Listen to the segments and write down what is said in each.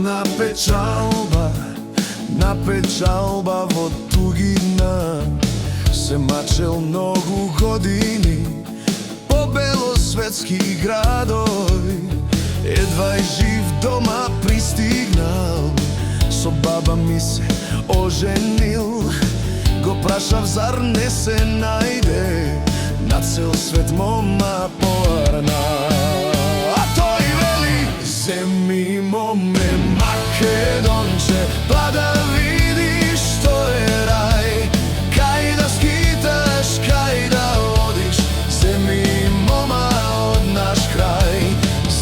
на печалба во тугина. Се мачел многу години по белосветски градови, едва и жив дома пристигнал. Со баба ми се оженил, го прашав зар не се најде на цел свет мома поарна. А тој вели: земи моме Македонче, па да видиш што е рај, кај да скиташ, кај да одиш, земи мома од наш крај.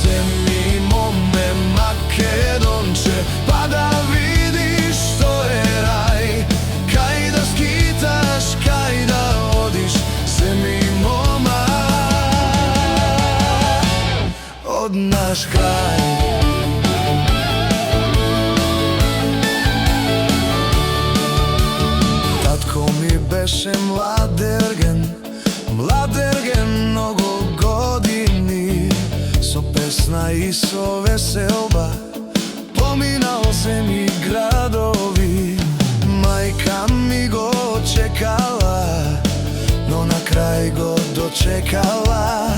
Земи моме Македонче, па да видиш што е рај, кај да скиташ, кај да одиш, земи мома од наш крај. Беше младерген, многу години, со песна и со веселба поминал земи градови. Мајка ми го чекала, но на крај го дочекала.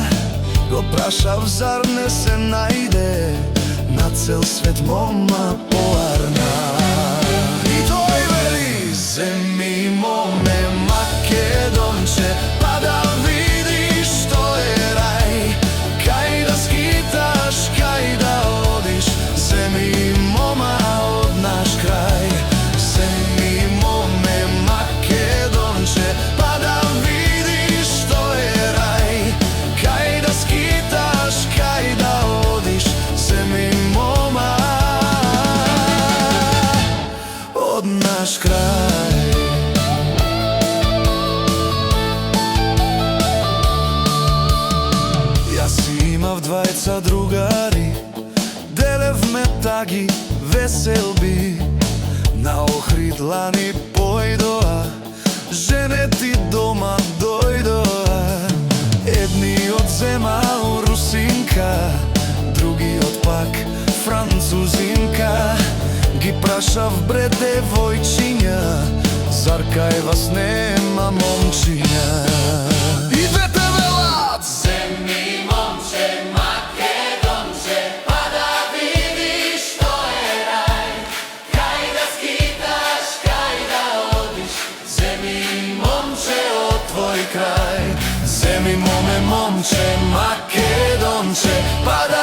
Го прашав зар не се најде на цел свет мома поарна. И тој вели: земи моме Македонче, па да видиш што е рај, кај да скиташ, кај да одиш, земи мома од наш крај. Земи моме Македонче, па да видиш што е рај, кај да скиташ, кај да одиш, земи мома од наш крај. Имав двајца другари, делевме таги веселби, на Охрид лани појдоа, женети дома дојдоа. Едни од зема русинка, другиот пак французинка. Ги прашав: бре девојчиња, зар кај вас нема момчиња? И двете велат: земи момче Македонче, па да видиш што е рај, кај да скиташ, кај да одиш, земи момче од твој крај. Земи моме момче Македонче, па да